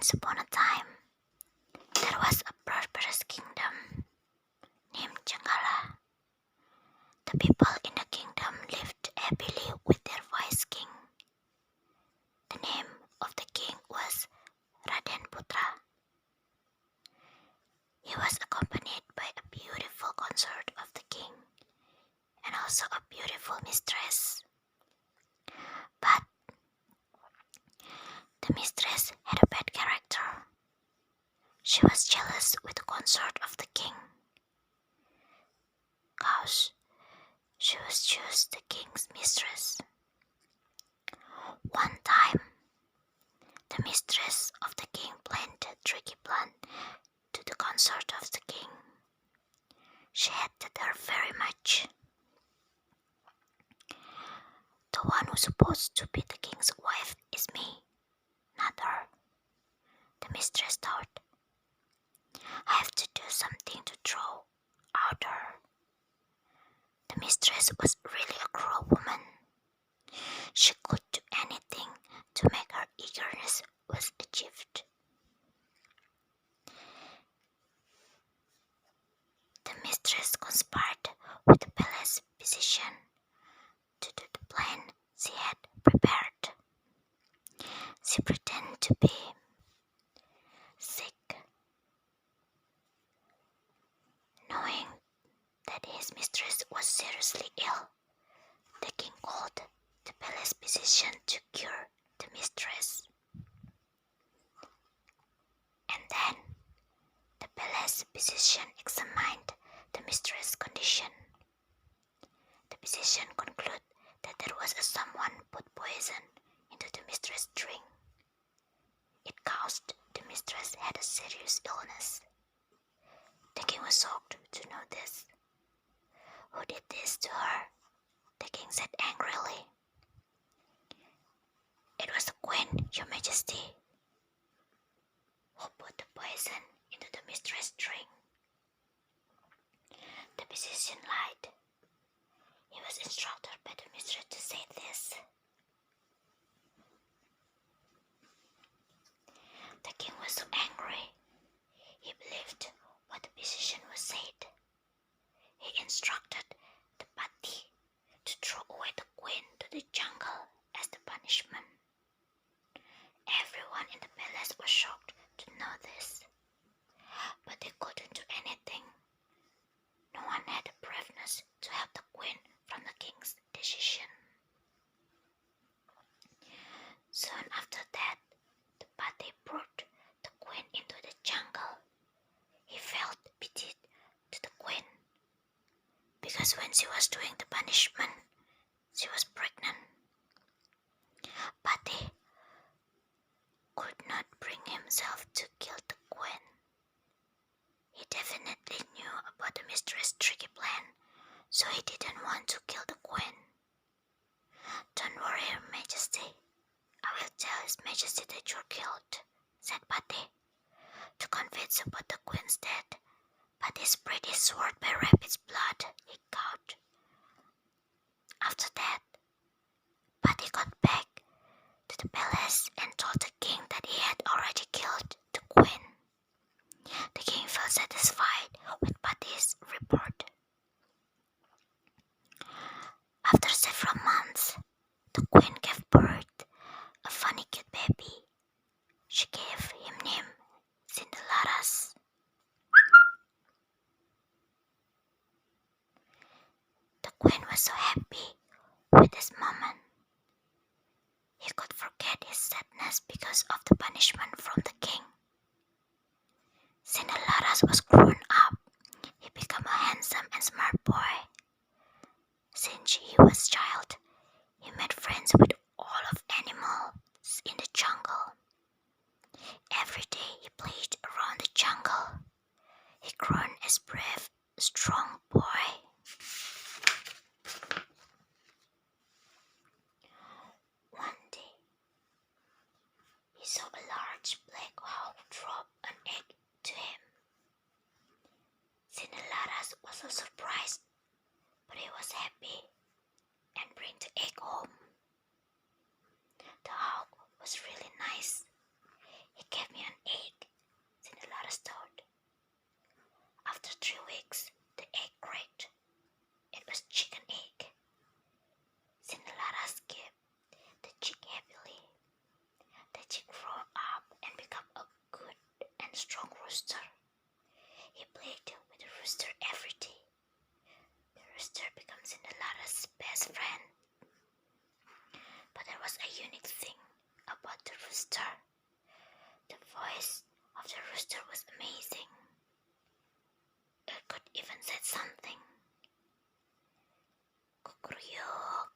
Once upon a time, there was a prosperous kingdom named Jenggala. The people in the kingdom lived happily with their vice king. The name of the king was Raden Putra. He was accompanied by a beautiful consort of the king and also a beautiful mistress. But the mistress had a bad character. She was jealous with the consort of the king, cause she was just the king's mistress. One time, the mistress of the king planned a tricky plan to the consort of the king. She hated her very much. The one who's supposed to be the king's wife is me, not her. The mistress thought. I have to do something to throw out her. The mistress was really a cruel woman. She could do anything to make her eagerness was achieved. The mistress conspired with the palace physician to do the plan she had prepared. She pretended to be sick, knowing that his mistress was seriously ill. The king called the palace physician to cure the mistress. And then the palace physician examined the mistress' condition. The physician concluded that there was someone put poison into the mistress' drink. It caused the mistress had a serious illness. The king was shocked to know this. Who did this to her? The king said angrily. It was the queen, your majesty, who put the poison into the mistress' drink. The physician lied. He was instructed by the mistress to say this. The king was so angry. He believed what the physician was said. He instructed the party to throw away the queen to the jungle as the punishment. Everyone in the palace was shocked to know this, but they couldn't do anything. No one had the braveness to help the queen from the king's decision. Soon after that, the party brought the queen into the jungle. He felt pity to the queen, because when she was doing the punishment, she was pregnant. Pati could not bring himself to kill the queen. He definitely knew about the mistress' tricky plan, so he didn't want to kill the queen. Don't worry, Your Majesty. I will tell His Majesty that you're killed, said Pati. To convince about the queen's death, Pati sprayed his sword by rabbit's blood. He caught. After that, Pati got back to the palace and told the king that he had already killed the queen. The king felt satisfied with Pati's report. After several months, the queen gave birth a funny cute baby. She gave him name Cindelaras. The queen was so happy with this moment. He could forget his sadness because of the punishment from the king. Cindelaras was grown up. He became a handsome and smart boy. Since he was a child, he made friends with all of animals in the jungle. Every day he played around the jungle. He grown as brave, strong boy. One day, he saw a large black hawk drop an egg to him. Cindelaras was so surprised, but he was happy and bring the egg home. The hawk was really nice. He gave me an egg, Cindelaras told. After 3 weeks, the egg cracked. It was chicken egg. Cindelaras gave the chick happily. The chick grew up and became a good and strong rooster. He played with the rooster every day. The rooster became Cindelaras' best friend. But there was a unique thing about the rooster. The voice of the rooster was amazing. It could even say something. Kukuruyuk,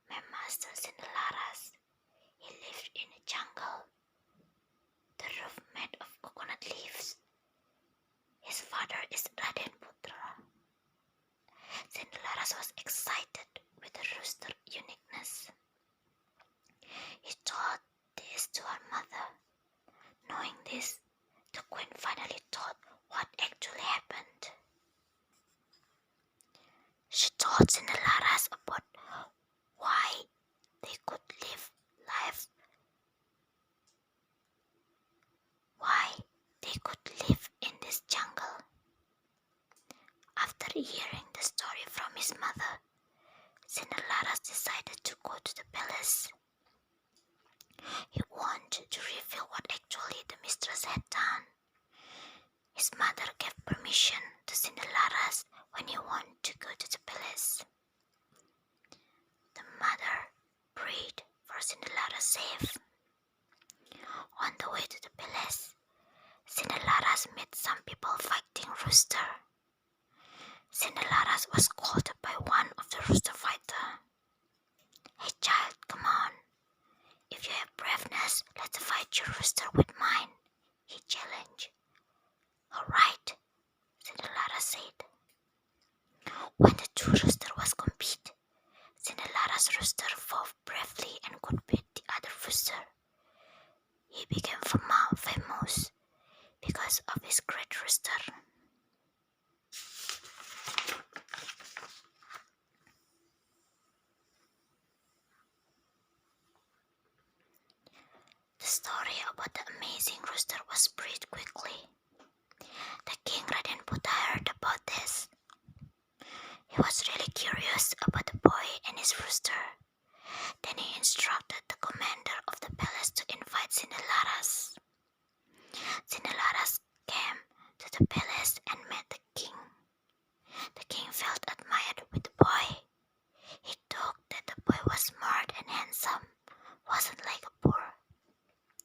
my master Cindelaras. He lived in a jungle. The roof made of coconut leaves. His father is Raden Putra. Cindelaras was excited with the rooster's uniqueness. He told this to her mother. Knowing this, the queen finally thought what actually happened. She told Cindelaras about why they could live life, in this jungle. After hearing the story from his mother, Cindelaras decided to go to the palace. He wanted to reveal what actually the mistress had done. His mother gave permission to Cindelaras when he wanted to go to the palace. The mother prayed for Cindelaras safe. On the way to the palace, Cindelaras met some people fighting rooster. Cindelaras was called by one of the rooster fighters. Hey child, come on. If you have braveness, let's fight your rooster with mine, he challenged. Alright, Cindelaras said. When the two roosters was compete, Cindelaras' rooster fought bravely and could beat the other rooster. He became famous because of his great rooster. The story about the amazing rooster was spread quickly. The king Raden Putra heard about this. He was really curious about the boy and his rooster. Then he instructed the commander of the palace to invite Cindelaras. Cindelaras came to the palace and met the king. The king felt admired with the boy. He thought that the boy was smart and handsome, wasn't like a boor.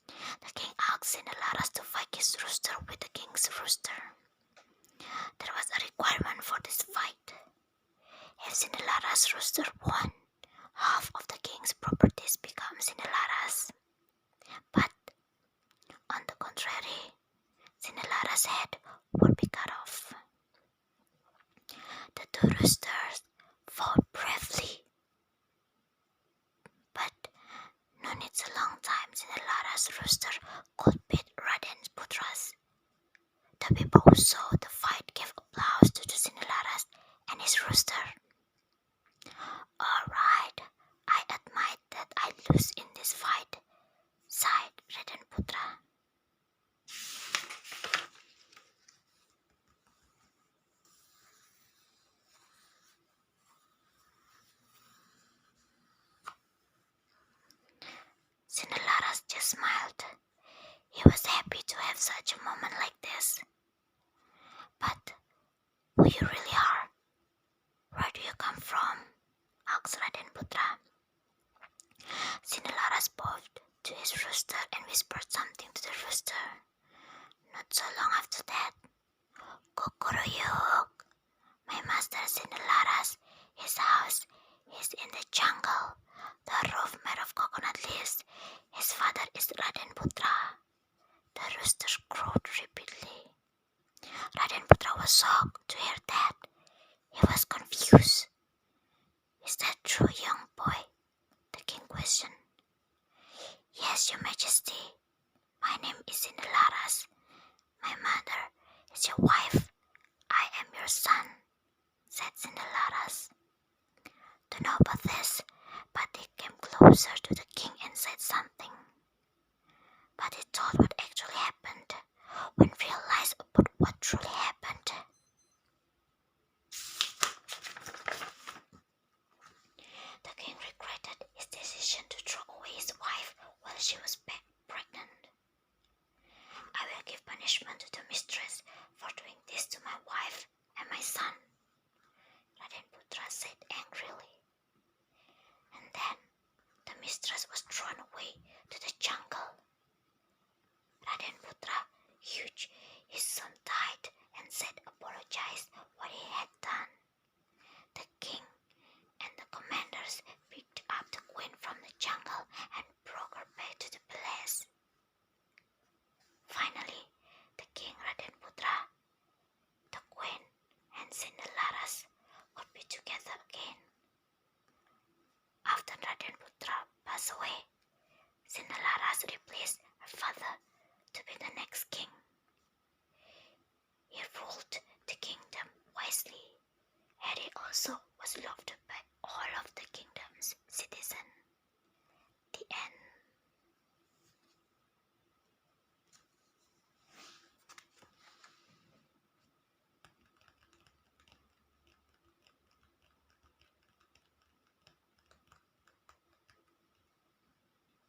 The king asked Cindelaras to fight his rooster with the king's rooster. There was a requirement for this fight. If Cindelaras' rooster won, half of the king's properties become Cindelaras. But, on the contrary, Cindelaras' head would be cut off. The two roosters fought bravely. But, no needs a long time, Cindelaras' rooster could beat Raden Putra's. The people who saw the fight gave applause to Cindelaras and his rooster. Alright, I admit that I lose in this fight, sighed Raden Putra. Cindelaras just smiled. He was happy to have such a moment like this. But who you really are? Where do you come from? Asked Raden Putra. Cindelaras bowed to his rooster and whispered something to the rooster. Not so long after that, Kukuruyuk, my master Cindelaras, his house is in the jungle. The roof made of coconut leaves. His father is Raden Putra. The rooster crowed repeatedly. Raden Putra was shocked to hear that. He was confused. Is that true, young boy? The king questioned. Yes, your majesty. My name is Cindelaras. My mother is your wife. I am your son, said Cindelaras. To know about this, but they came closer to the king and said something. But but he thought what actually happened when realized about what truly happened. The king regretted his decision to throw away his wife while she was pregnant. I will give punishment to the mistress for doing this to my wife and my son, Raden Putra said angrily. And then the mistress was thrown away to the jungle. Raden Putra hugged his son tight and said apologized what he had done. The king and the commanders picked up the queen from the jungle and brought her back to the palace. Finally, the king Raden Putra, the queen, and Cindelaras could be together again. After Raden Putra passed away, Cindelaras replaced her father to be the next king. He ruled the kingdom wisely, and he also was loved by all of the kingdom's citizens.